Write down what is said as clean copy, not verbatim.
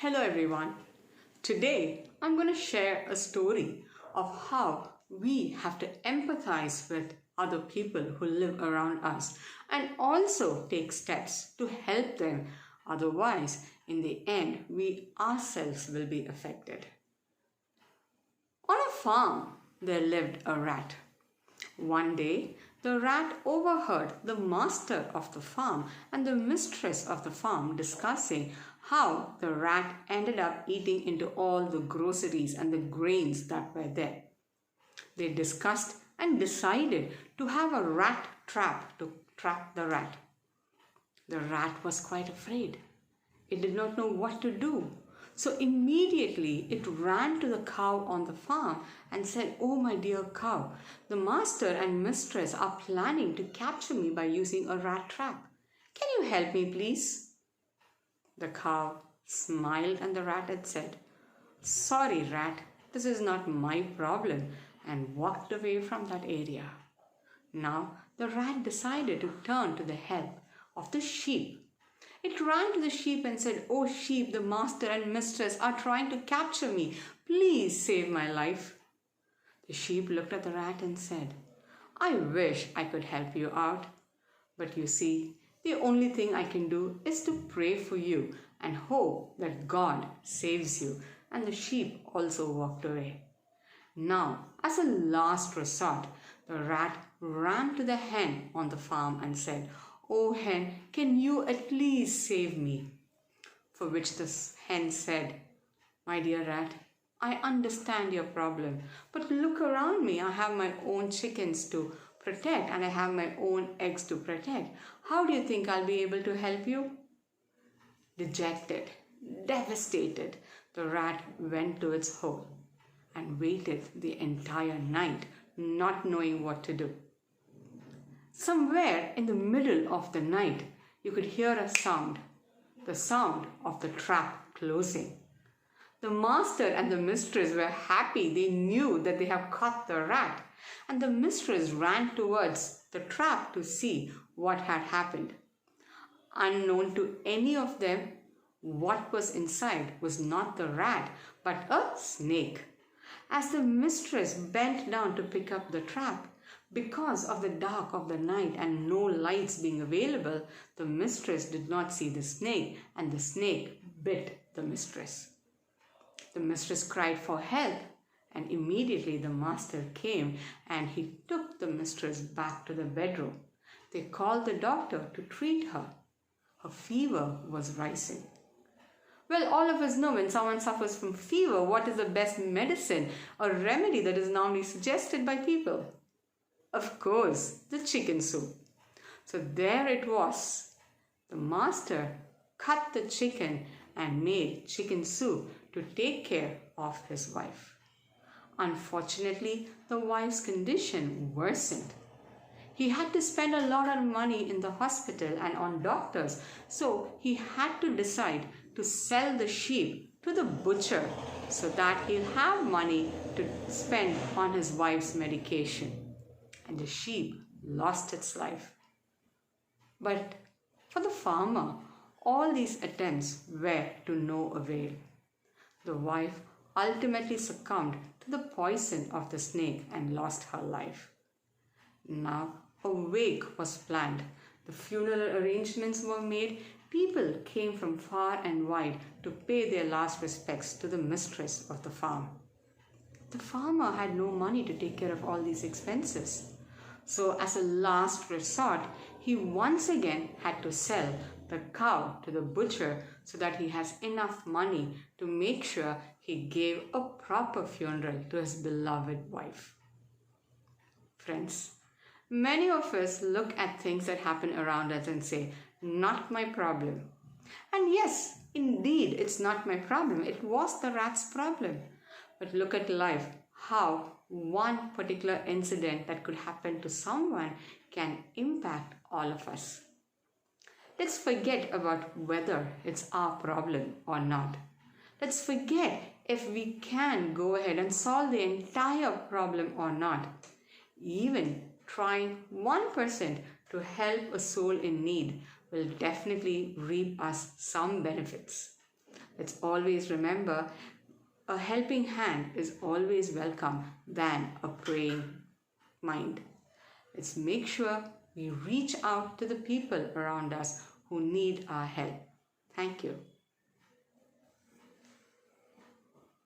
Hello everyone. Today I'm going to share a story of how we have to empathize with other people who live around us and also take steps to help them. Otherwise, in the end, we ourselves will be affected. On a farm, there lived a rat. One day, the rat overheard the master of the farm and the mistress of the farm discussing how the rat ended up eating into all the groceries and the grains that were there. They discussed and decided to have a rat trap to trap the rat. The rat was quite afraid. It did not know what to do. So immediately it ran to the cow on the farm and said, "Oh, my dear cow, the master and mistress are planning to capture me by using a rat trap. Can you help me, please?" The cow smiled and the rat had said, "Sorry, rat, this is not my problem," and walked away from that area. Now the rat decided to turn to the help of the sheep. It ran to the sheep and said, "Oh sheep, the master and mistress are trying to capture me. Please save my life." The sheep looked at the rat and said, "I wish I could help you out. But you see, the only thing I can do is to pray for you and hope that God saves you." And the sheep also walked away. Now, as a last resort, the rat ran to the hen on the farm and said, "Oh hen, can you at least save me?" For which the hen said, "My dear rat, I understand your problem, but look around me. I have my own chickens to protect and I have my own eggs to protect. How do you think I'll be able to help you?" Dejected, devastated, the rat went to its hole and waited the entire night, not knowing what to do. Somewhere in the middle of the night, you could hear a sound, the sound of the trap closing. The master and the mistress were happy. They knew that they have caught the rat, and the mistress ran towards the trap to see what had happened. Unknown to any of them, what was inside was not the rat, but a snake. As the mistress bent down to pick up the trap, because of the dark of the night and no lights being available, the mistress did not see the snake, and the snake bit the mistress. The mistress cried for help, and immediately the master came and he took the mistress back to the bedroom. They called the doctor to treat her. Her fever was rising. Well, all of us know when someone suffers from fever, what is the best medicine or remedy that is normally suggested by people? Of course, the chicken soup. So there it was. The master cut the chicken and made chicken soup to take care of his wife. Unfortunately, the wife's condition worsened. He had to spend a lot of money in the hospital and on doctors, so he had to decide to sell the sheep to the butcher so that he'll have money to spend on his wife's medication. And the sheep lost its life. But for the farmer, all these attempts were to no avail. The wife ultimately succumbed to the poison of the snake and lost her life. Now a wake was planned. The funeral arrangements were made. People came from far and wide to pay their last respects to the mistress of the farm. The farmer had no money to take care of all these expenses. So as a last resort, he once again had to sell the cow to the butcher so that he has enough money to make sure he gave a proper funeral to his beloved wife. Friends, many of us look at things that happen around us and say, "Not my problem." And yes, indeed, it's not my problem. It was the rat's problem. But look at life, how one particular incident that could happen to someone can impact all of us. Let's forget about whether it's our problem or not. Let's forget if we can go ahead and solve the entire problem or not. Even trying 1% to help a soul in need will definitely reap us some benefits. Let's always remember a helping hand is always welcome than a praying mind. Let's make sure we reach out to the people around us who need our help. Thank you.